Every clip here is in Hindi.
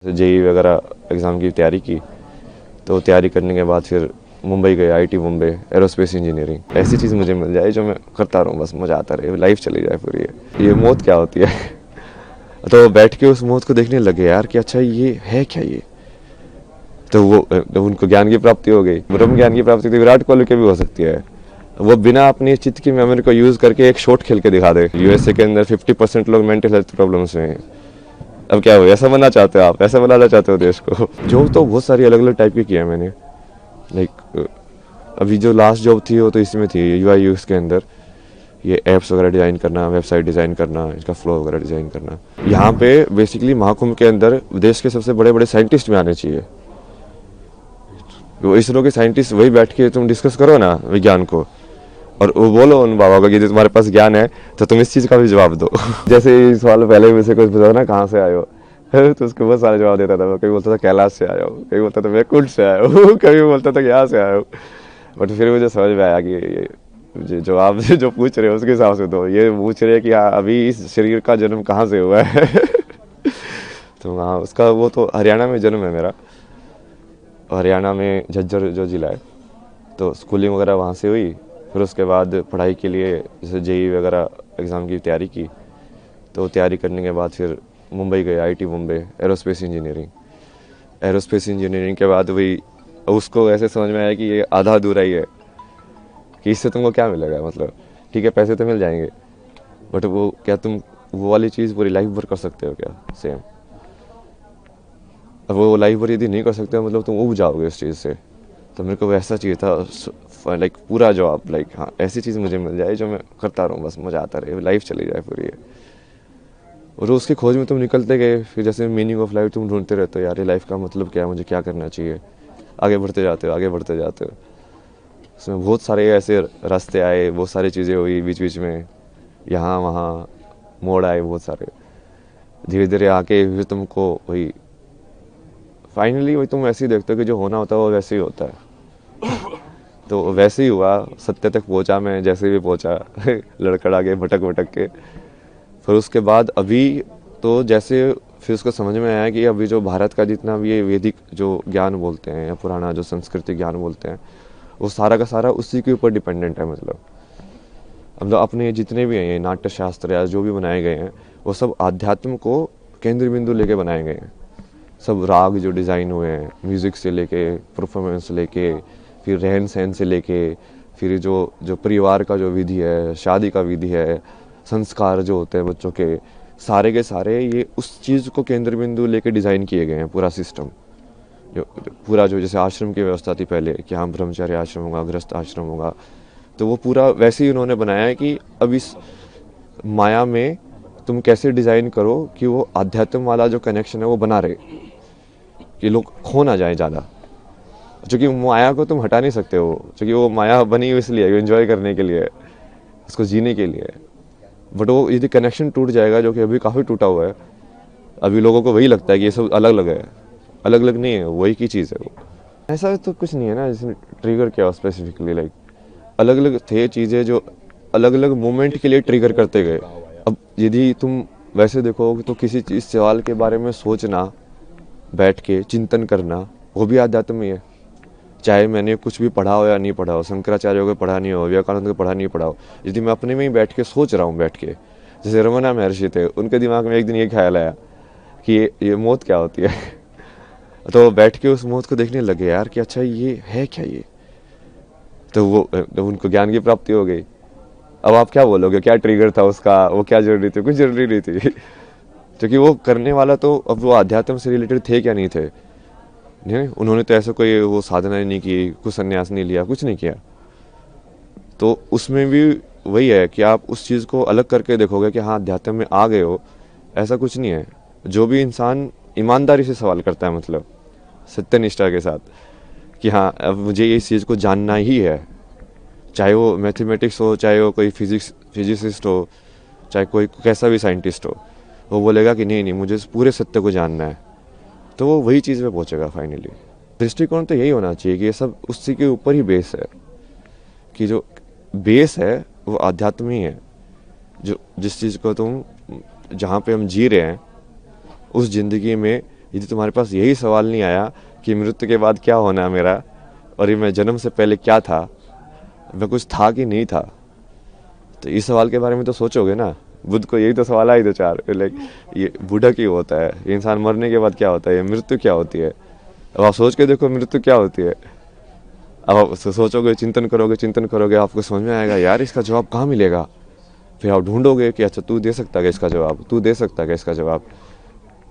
जेई वगैरह एग्ज़ाम की तैयारी की, तो तैयारी करने के बाद फिर मुंबई गए, आईटी मुंबई, एरोस्पेस इंजीनियरिंग। ऐसी चीज़ मुझे मिल जाए जो मैं करता रहूँ, बस मज़ा आता रहे, लाइफ चली जाए पूरी। ये मौत क्या होती है तो बैठ के उस मौत को देखने लगे यार कि अच्छा ये है क्या ये। तो वो उनको ज्ञान की प्राप्ति हो गई, ब्रह्म ज्ञान की प्राप्ति तो विराट कोहली के भी हो सकती है। वो बिना अपनी चित्त की मेमोरी को यूज़ करके एक शॉट खेल के दिखा दे। यूएसए के अंदर 50% लोग मेंटल हेल्थ प्रॉब्लम्स में हैं। अब क्या हो, ऐसा बनना चाहते हो आप, ऐसा बनाना चाहते हो देश को। जॉब तो बहुत सारी अलग अलग टाइप की किया मैंने। लाइक अभी जो लास्ट जॉब थी वो तो इसमें थी, यूआई यूएक्स के अंदर ये ऐप्स वगैरह डिज़ाइन करना, वेबसाइट डिज़ाइन करना, इसका फ्लो वगैरह डिज़ाइन करना। यहाँ पे बेसिकली महाकुंभ के अंदर देश के सबसे बड़े बड़े साइंटिस्ट भी आने चाहिए। वो इसरो के साइंटिस्ट वही बैठ के तुम डिस्कस करो ना विज्ञान को, और वो बोलो उन बाबा को कि तुम्हारे पास ज्ञान है तो तुम इस चीज़ का भी जवाब दो। जैसे इस सवाल पहले में से कुछ पूछा ना, कहाँ से आए हो, तो उसको बहुत सारे जवाब देता था। कभी बोलता था कैलाश से आया हूँ, कभी बोलता था मैं कुंड से आया हूँ, कभी बोलता था यहाँ से आया हूँ। बट फिर मुझे समझ में आया कि ये जो आप जो पूछ रहे हो उसके हिसाब से दो। ये पूछ रहे हैं कि हाँ अभी इस शरीर का जन्म कहाँ से हुआ है तो हाँ उसका वो तो हरियाणा में जन्म है मेरा, हरियाणा में झज्जर जो ज़िला है। तो स्कूलिंग वगैरह वहाँ से हुई। फिर उसके बाद पढ़ाई के लिए जैसे जेई वगैरह एग्ज़ाम की तैयारी की, तो तैयारी करने के बाद फिर मुंबई गए, IT Mumbai, aerospace engineering. Aerospace engineering के बाद वही उसको ऐसे समझ में आया कि ये आधा अधूरा ही है, कि इससे तुमको क्या मिलेगा। मतलब ठीक है पैसे तो मिल जाएंगे, बट वो क्या तुम वो वाली चीज़ पूरी लाइफ भर कर सकते हो क्या सेम। अब वो लाइफ भर यदि नहीं कर सकते हो मतलब तुम उब जाओगे उस चीज़ से। तो मेरे को वैसा चाहिए था, लाइक पूरा जॉब, लाइक हाँ ऐसी चीज़ मुझे मिल जाए जो मैं करता रहूँ, बस मज़ा आता रहे, लाइफ चली जाए पूरी। और उसकी खोज में तुम निकलते गए, फिर जैसे मीनिंग ऑफ लाइफ तुम ढूंढते रहते हो, यार ये लाइफ का मतलब क्या है, मुझे क्या करना चाहिए। आगे बढ़ते जाते हो, आगे बढ़ते जाते हो। उसमें बहुत सारे ऐसे रास्ते आए, बहुत सारी चीज़ें हुई बीच बीच में, यहाँ वहाँ मोड़ आए बहुत सारे। धीरे धीरे आके फिर तुमको वही फाइनली वही तुम वैसे ही देखते हो कि जो होना होता है वो वैसे ही होता है। तो वैसे ही हुआ, सत्य तक पहुंचा मैं जैसे भी पहुंचा लड़खड़ा के भटक भटक के। फिर उसके बाद अभी तो जैसे फिर उसको समझ में आया कि अभी जो भारत का जितना भी ये वैदिक जो ज्ञान बोलते हैं या पुराना जो संस्कृति ज्ञान बोलते हैं, वो सारा का सारा उसी के ऊपर डिपेंडेंट है। मतलब अपने जितने भी हैं नाट्य शास्त्र या जो भी बनाए गए हैं, वो सब आध्यात्म को केंद्र बिंदु लेके बनाए गए हैं। सब राग जो डिज़ाइन हुए हैं, म्यूज़िक से लेके परफॉर्मेंस से लेके, फिर रहन सहन से लेके, फिर जो जो परिवार का जो विधि है, शादी का विधि है, संस्कार जो होते हैं बच्चों के सारे ये उस चीज़ को केंद्र बिंदु लेके डिज़ाइन किए गए हैं। पूरा सिस्टम जो पूरा जो जैसे आश्रम की व्यवस्था थी पहले कि हाँ ब्रह्मचार्य आश्रम होगा, गृहस्थ आश्रम होगा, तो वो पूरा वैसे ही उन्होंने बनाया है कि अब इस माया में तुम कैसे डिज़ाइन करो कि वो आध्यात्म वाला जो कनेक्शन है वो बना रहे, कि लोग खो ना जाए ज़्यादा। क्योंकि माया को तुम हटा नहीं सकते हो, क्योंकि वो माया बनी हुई इसलिए एंजॉय करने के लिए, उसको जीने के लिए। बट वो यदि कनेक्शन टूट जाएगा, जो कि अभी काफ़ी टूटा हुआ है, अभी लोगों को वही लगता है कि ये सब अलग अलग है। अलग अलग नहीं है, वही की चीज़ है वो। ऐसा तो कुछ नहीं है ना जिसने ट्रिगर किया स्पेसिफिकली। लाइक अलग अलग थे चीज़ें जो अलग अलग मोमेंट के लिए ट्रिगर करते गए। अब यदि तुम वैसे देखो तो किसी चीज़ सवाल के बारे में सोचना, बैठ के चिंतन करना, वो भी आध्यात्म ही है। चाहे मैंने कुछ भी पढ़ा हो या नहीं पढ़ा हो, शंकराचार्य को पढ़ा नहीं हो, विवेकानंद को पढ़ा नहीं पढ़ा हो, यदि मैं अपने में ही बैठ के सोच रहा हूँ, बैठ के जैसे रमना महर्षि थे, उनके दिमाग में एक दिन ये ख्याल आया कि ये मौत क्या होती है तो बैठ के उस मौत को देखने लगे यार कि अच्छा ये है क्या ये। तो वो तो उनको ज्ञान की प्राप्ति हो गई। अब आप क्या बोलोगे, क्या ट्रिगर था उसका, वो क्या जरूरी थी, कुछ जरूरी नहीं थी क्योंकि वो करने वाला तो अब वो अध्यात्म से रिलेटेड थे क्या नहीं थे। नहीं, उन्होंने तो ऐसा कोई वो साधना नहीं की, कुछ संन्यास नहीं लिया, कुछ नहीं किया। तो उसमें भी वही है कि आप उस चीज़ को अलग करके देखोगे कि हाँ अध्यात्म में आ गए हो, ऐसा कुछ नहीं है। जो भी इंसान ईमानदारी से सवाल करता है, मतलब सत्यनिष्ठा के साथ कि हाँ अब मुझे इस चीज़ को जानना ही है, चाहे वो मैथमेटिक्स हो, चाहे वो कोई फिजिसिस्ट हो, चाहे कोई कैसा भी साइंटिस्ट हो, वो बोलेगा कि नहीं नहीं मुझे इस पूरे सत्य को जानना है, तो वो वही चीज़ पे पहुंचेगा फाइनली। दृष्टिकोण तो यही होना चाहिए कि ये सब उसी के ऊपर ही बेस है, कि जो बेस है वो आध्यात्म ही है। जो जिस चीज़ को तुम जहाँ पे हम जी रहे हैं उस ज़िंदगी में यदि तुम्हारे पास यही सवाल नहीं आया कि मृत्यु के बाद क्या होना है मेरा, और ये मैं जन्म से पहले क्या था, मैं कुछ था कि नहीं था, तो इस सवाल के बारे में तो सोचोगे ना। बुद्ध को यही तो सवाल आए थे चार, लाइक ये बूढ़ा क्यों होता है, इंसान मरने के बाद क्या होता है, ये मृत्यु क्या होती है। अब आप सोच के देखो मृत्यु क्या होती है। अब आप सोचोगे, चिंतन करोगे, आपको समझ में आएगा यार इसका जवाब कहाँ मिलेगा। फिर आप ढूंढोगे कि अच्छा तू दे सकता है इसका जवाब, तू दे सकता है इसका जवाब।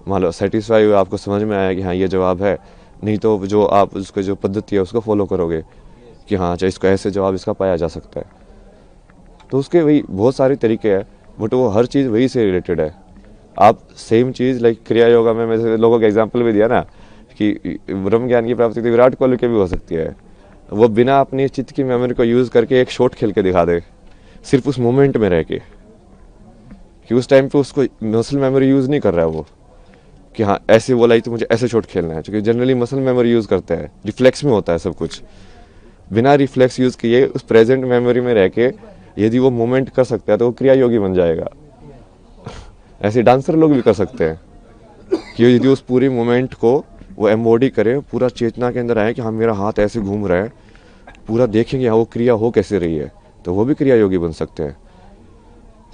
मान लो सेटिस्फाई हुआ, आपको समझ में आया कि हाँ ये जवाब है, नहीं तो जो आप उसको जो पद्धति है उसको फॉलो करोगे कि हाँ अच्छा इसको ऐसे जवाब इसका पाया जा सकता है। तो उसके वही बहुत सारे तरीके हैं, बट वो हर चीज़ वही से रिलेटेड है। आप सेम चीज़ लाइक क्रिया योगा में मैंने लोगों का एग्जाम्पल भी दिया ना कि ब्रह्म ज्ञान की प्राप्ति तो विराट कोहली की भी हो सकती है। वो बिना अपनी चित्त की मेमोरी को यूज़ करके एक शॉट खेल के दिखा दे, सिर्फ उस मोमेंट में रह के, कि उस टाइम पे उसको मसल मेमोरी यूज़ नहीं कर रहा है वो, कि हाँ ऐसे बोला ही तो मुझे ऐसे शॉट खेलना है, क्योंकि जनरली मसल मेमोरी यूज़ करते हैं, रिफ्लेक्स में होता है सब कुछ। बिना रिफ्लेक्स यूज़ किए उस प्रेजेंट मेमोरी में रह के यदि वो मोमेंट कर सकता है तो वो क्रिया योगी बन जाएगा। ऐसे डांसर लोग भी कर सकते हैं कि यदि उस पूरी मोमेंट को वो एम्बॉडी करे, पूरा चेतना के अंदर आए कि हाँ मेरा हाथ ऐसे घूम रहा है, पूरा देखेंगे हाँ वो क्रिया हो कैसे रही है, तो वो भी क्रिया योगी बन सकते हैं।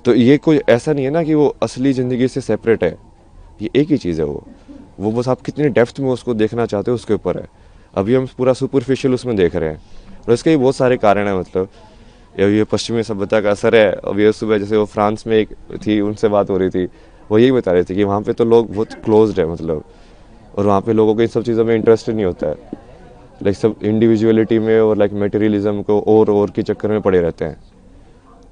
तो ये कोई ऐसा नहीं है ना कि वो असली ज़िंदगी से सेपरेट है, ये एक ही चीज़ है। वो बस आप कितनी डेप्थ में उसको देखना चाहते हो उसके ऊपर है। अभी हम पूरा सुपरफिशियल उसमें देख रहे हैं, और इसके भी बहुत सारे कारण हैं। मतलब ये पश्चिमी सभ्यता का असर है। अब ये सुबह जैसे वो फ्रांस में एक थी, उनसे बात हो रही थी, वो यही बता रहे थे कि वहाँ पे तो लोग बहुत क्लोज्ड है, मतलब, और वहाँ पे लोगों को इन सब चीज़ों में इंटरेस्ट नहीं होता है। लाइक सब इंडिविजुअलिटी में और लाइक मटेरियलिज्म को और के चक्कर में पड़े रहते हैं,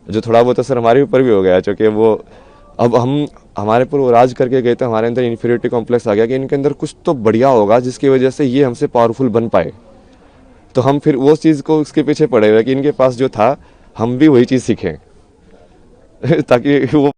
जो थोड़ा बहुत असर हमारे ऊपर भी हो गया है। चूँकि वो अब हम हमारे पर वो राज करके गए थे, हमारे अंदर इन्फीरियरिटी कॉम्प्लेक्स आ गया कि इनके अंदर कुछ तो बढ़िया होगा जिसकी वजह से ये हमसे पावरफुल बन पाए। तो हम फिर वो चीज़ को उसके पीछे पड़े हुए कि इनके पास जो था हम भी वही चीज़ सीखें ताकि वो